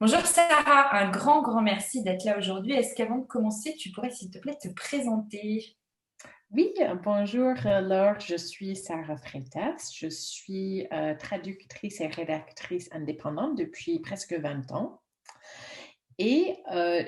Bonjour Sarah, un grand merci d'être là aujourd'hui. Est-ce qu'avant de commencer, tu pourrais s'il te plaît te présenter? Oui, bonjour Laure, je suis Sarah Freitas, je suis traductrice et rédactrice indépendante depuis presque 20 ans et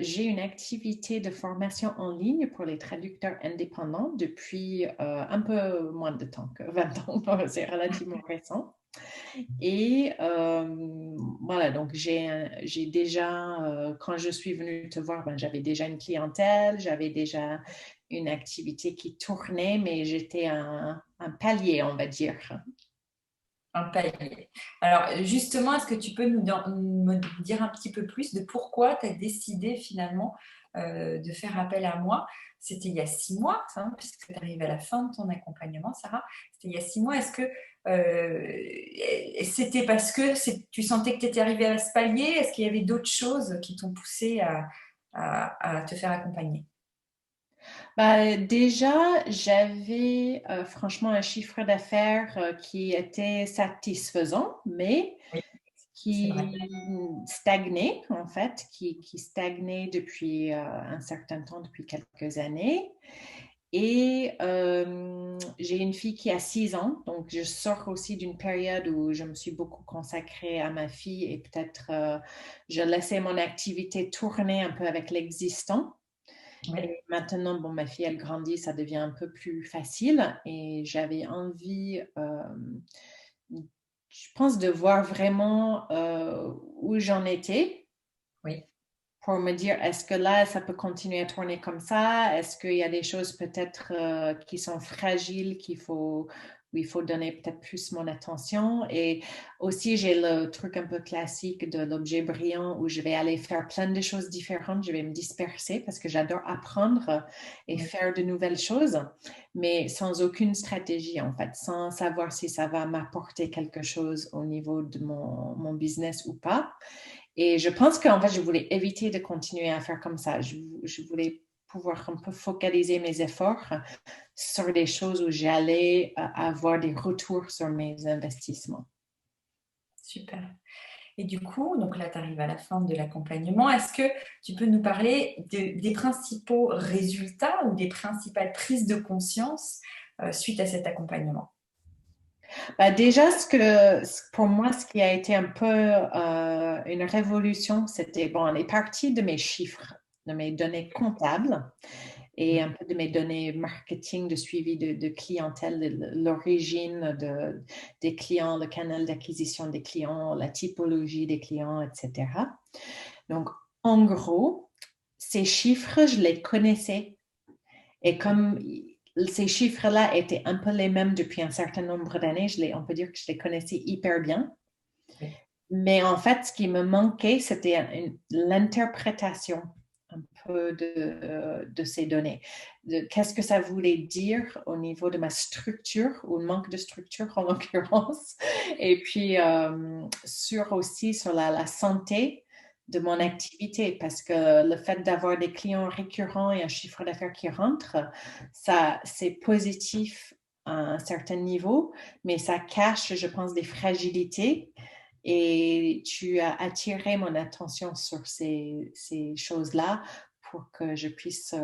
j'ai une activité de formation en ligne pour les traducteurs indépendants depuis un peu moins de temps que 20 ans, c'est relativement récent. Et voilà, donc j'ai déjà, quand je suis venue te voir, ben, j'avais déjà une clientèle, j'avais déjà une activité qui tournait, mais j'étais un palier, on va dire. Un palier. Alors justement, est-ce que tu peux me dire un petit peu plus de pourquoi tu as décidé finalement de faire appel à moi? C'était il y a 6 mois, hein, puisque tu arrives à la fin de ton accompagnement, Sarah. C'était il y a 6 mois. Est-ce que c'était parce que tu sentais que tu étais arrivée à ce palier? Est-ce qu'il y avait d'autres choses qui t'ont poussé à te faire accompagner? Bah, déjà, j'avais franchement un chiffre d'affaires qui était satisfaisant, mais Oui, c'est vrai. qui stagnait en fait, qui stagnait depuis un certain temps, depuis quelques années. Et j'ai une fille qui a 6 ans, donc je sors aussi d'une période où je me suis beaucoup consacrée à ma fille et peut-être je laissais mon activité tourner un peu avec l'existant. Oui. Et maintenant, bon, ma fille, elle grandit, ça devient un peu plus facile et j'avais envie, je pense, de voir vraiment où j'en étais Oui. pour me dire, est-ce que là, ça peut continuer à tourner comme ça? Est-ce qu'il y a des choses peut-être qui sont fragiles, où il faut donner peut-être plus mon attention? Et aussi, j'ai le truc un peu classique de l'objet brillant où je vais aller faire plein de choses différentes. Je vais me disperser parce que j'adore apprendre et Oui. faire de nouvelles choses, mais sans aucune stratégie, en fait, sans savoir si ça va m'apporter quelque chose au niveau de mon business ou pas. Et je pense qu'en fait, je voulais éviter de continuer à faire comme ça. Je voulais pouvoir un peu focaliser mes efforts sur des choses où j'allais avoir des retours sur mes investissements. Super. Et du coup, donc là, tu arrives à la fin de l'accompagnement. Est-ce que tu peux nous parler des principaux résultats ou des principales prises de conscience suite à cet accompagnement? Bah, déjà, pour moi, ce qui a été un peu une révolution, c'était bon, les parties de mes chiffres, de mes données comptables et un peu de mes données marketing, de suivi de clientèle, de l'origine des clients, le canal d'acquisition des clients, la typologie des clients, etc. Donc, en gros, ces chiffres, je les connaissais. Et comme ces chiffres-là étaient un peu les mêmes depuis un certain nombre d'années, on peut dire que je les connaissais hyper bien. Oui. Mais en fait, ce qui me manquait, c'était l'interprétation un peu de ces données. Qu'est-ce que ça voulait dire au niveau de ma structure, ou le manque de structure en l'occurrence, et puis aussi sur la santé de mon activité, parce que le fait d'avoir des clients récurrents et un chiffre d'affaires qui rentre, ça, c'est positif à un certain niveau, mais ça cache, je pense, des fragilités et tu as attiré mon attention sur ces choses-là pour que je puisse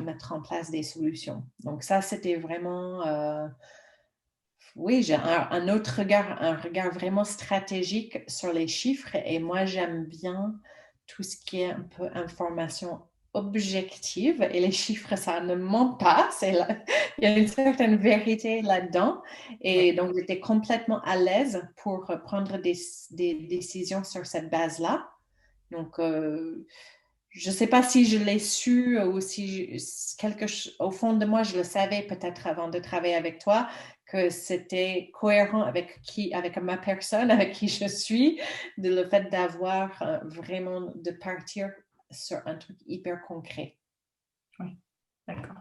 mettre en place des solutions. Donc ça, c'était vraiment, oui, j'ai un autre regard, un regard vraiment stratégique sur les chiffres. Et moi, j'aime bien tout ce qui est un peu information objective. Et les chiffres, ça ne ment pas. Il y a une certaine vérité là-dedans. Et Oui. donc, j'étais complètement à l'aise pour prendre des décisions sur cette base-là. Donc, je ne sais pas si je l'ai su ou si au fond de moi, je le savais peut-être avant de travailler avec toi, que c'était cohérent avec ma personne, avec qui je suis, de le fait d'avoir vraiment de partir sur un truc hyper concret. Oui. D'accord.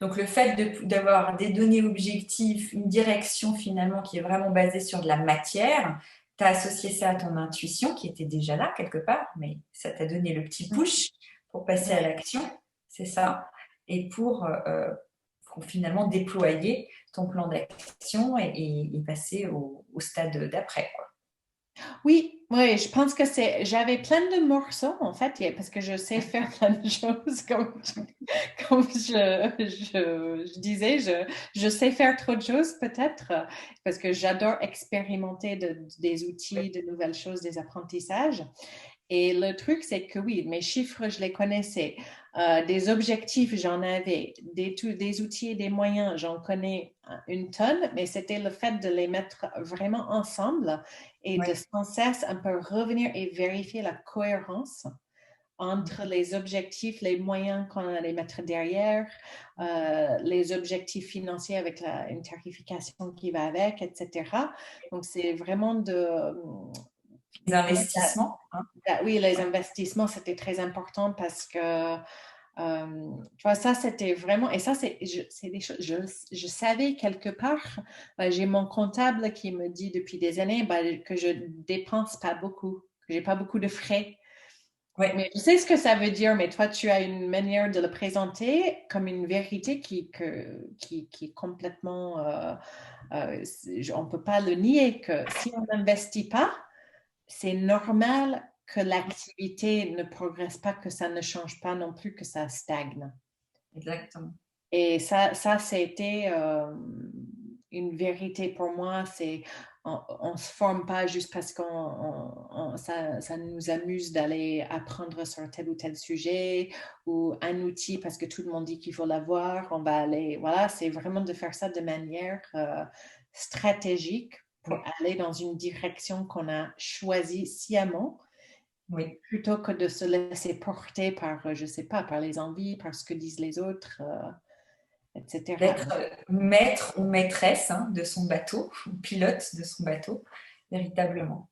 Donc le fait d'avoir des données objectives, une direction finalement qui est vraiment basée sur de la matière, tu as associé ça à ton intuition qui était déjà là quelque part, mais ça t'a donné le petit push pour passer à Ouais. l'action, c'est ça, et pour finalement déployer ton plan d'action et passer au stade d'après, quoi. Oui, oui, je pense que j'avais plein de morceaux en fait, parce que je sais faire plein de choses, comme je disais, je sais faire trop de choses peut-être, parce que j'adore expérimenter des outils, de nouvelles choses, des apprentissages. Et le truc, c'est que oui, mes chiffres, je les connaissais. Des objectifs, j'en avais. Des outils et des moyens, j'en connais une tonne, mais c'était le fait de les mettre vraiment ensemble et de Ouais. sans cesse un peu revenir et vérifier la cohérence entre les objectifs, les moyens qu'on allait mettre derrière, les objectifs financiers avec une tarification qui va avec, etc. Donc, c'est vraiment Les investissements, hein. oui, les investissements, c'était très important parce que, tu vois, ça, c'était vraiment, et ça, c'est des choses, je savais quelque part, j'ai mon comptable qui me dit depuis des années que je dépense pas beaucoup, que j'ai pas beaucoup de frais. Ouais. Mais je sais ce que ça veut dire, mais toi, tu as une manière de le présenter comme une vérité qui est complètement, on ne peut pas le nier, que si on n'investit pas, c'est normal que l'activité ne progresse pas, que ça ne change pas non plus, que ça stagne. Exactement. Et ça c'était une vérité pour moi. On ne se forme pas juste parce que ça nous amuse d'aller apprendre sur tel ou tel sujet ou un outil parce que tout le monde dit qu'il faut l'avoir. On va aller, voilà, c'est vraiment de faire ça de manière stratégique pour Oui. aller dans une direction qu'on a choisie sciemment Oui. plutôt que de se laisser porter par, je sais pas, par les envies, par ce que disent les autres, etc. D'être maître ou maîtresse, hein, de son bateau, ou pilote de son bateau, véritablement.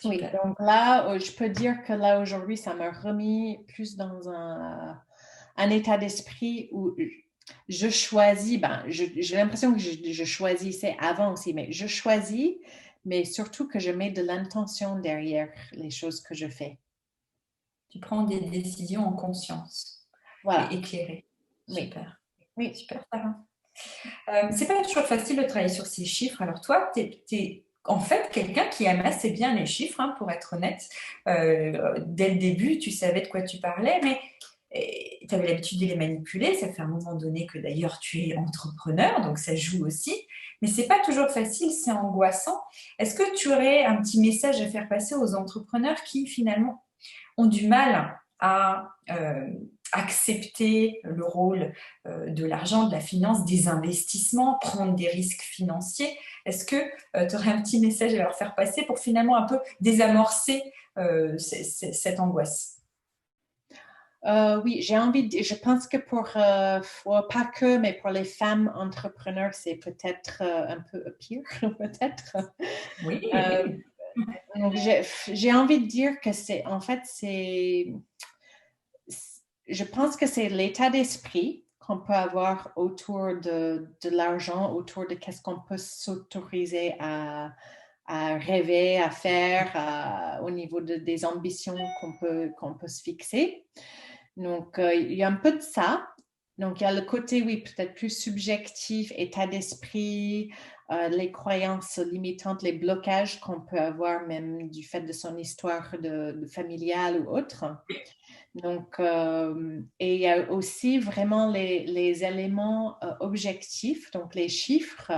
Oui, Super. donc là, je peux dire que là, aujourd'hui, ça m'a remis plus dans un état d'esprit où je choisis, j'ai l'impression que je choisissais avant aussi, mais je choisis, mais surtout que je mets de l'intention derrière les choses que je fais. Tu prends des décisions en conscience et Voilà, éclairées. oui, Super. oui. Super, Sarah. C'est pas toujours facile de travailler sur ces chiffres. Alors toi, tu es en fait quelqu'un qui aime assez bien les chiffres, hein, pour être honnête. Dès le début, tu savais de quoi tu parlais, mais tu avais l'habitude de les manipuler. Ça fait un moment donné que d'ailleurs tu es entrepreneur, donc ça joue aussi. Mais c'est pas toujours facile, c'est angoissant. Est-ce que tu aurais un petit message à faire passer aux entrepreneurs qui finalement ont du mal à accepter le rôle de l'argent, de la finance, des investissements, prendre des risques financiers? Est-ce que tu aurais un petit message à leur faire passer pour finalement un peu désamorcer cette angoisse? Oui, j'ai envie de, je pense que pas que, mais pour les femmes entrepreneurs, c'est peut-être un peu pire, peut-être. Oui, Euh, oui. donc, j'ai envie de dire que en fait, je pense que c'est l'état d'esprit qu'on peut avoir autour de l'argent, autour de qu'est-ce qu'on peut s'autoriser à rêver, à faire, au niveau des ambitions qu'on peut se fixer. Donc, il y a un peu de ça. Donc, il y a le côté, oui, peut-être plus subjectif, état d'esprit, les croyances limitantes, les blocages qu'on peut avoir même du fait de son histoire de familiale ou autre. Donc, et il y a aussi vraiment les éléments objectifs, donc les chiffres.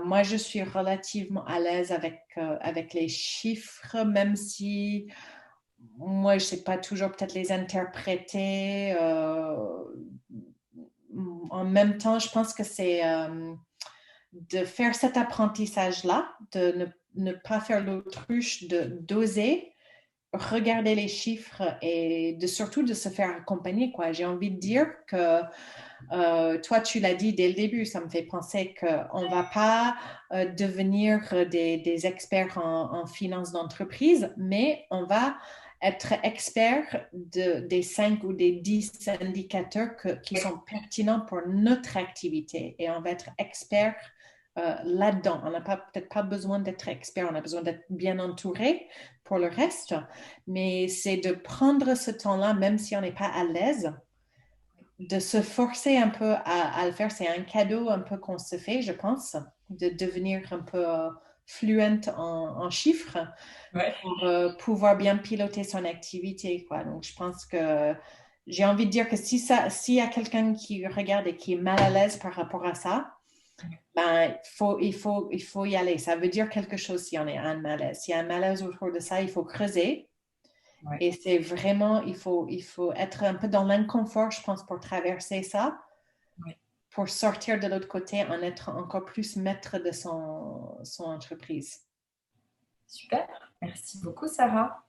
Moi, je suis relativement à l'aise avec les chiffres, même si moi, je ne sais pas toujours peut-être les interpréter. En même temps, je pense que c'est de faire cet apprentissage-là, de ne pas faire l'autruche, d'oser regarder les chiffres et surtout de se faire accompagner, quoi. J'ai envie de dire que toi, tu l'as dit dès le début, ça me fait penser qu'on ne va pas devenir des experts en finance d'entreprise, mais on va être expert des 5 ou des 10 indicateurs qui sont pertinents pour notre activité et on va être expert là-dedans. On n'a peut-être pas besoin d'être expert, on a besoin d'être bien entouré pour le reste, mais c'est de prendre ce temps-là, même si on n'est pas à l'aise, de se forcer un peu à le faire. C'est un cadeau un peu qu'on se fait, je pense, de devenir un peu fluente en chiffres Ouais. pour pouvoir bien piloter son activité, quoi. Donc, je pense que j'ai envie de dire que s'il y a quelqu'un qui regarde et qui est mal à l'aise par rapport à ça, ben, il faut y aller. Ça veut dire quelque chose s'il y en a un malaise. S'il y a un malaise autour de ça, il faut creuser. Ouais. Et c'est vraiment, il faut être un peu dans l'inconfort, je pense, pour traverser ça, Ouais. pour sortir de l'autre côté en être encore plus maître de son entreprise. Super. Merci beaucoup, Sarah.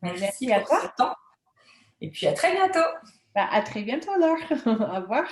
Merci Merci à pour toi. ce temps. Et puis à très bientôt. Ben, à très bientôt, Laure. Au revoir.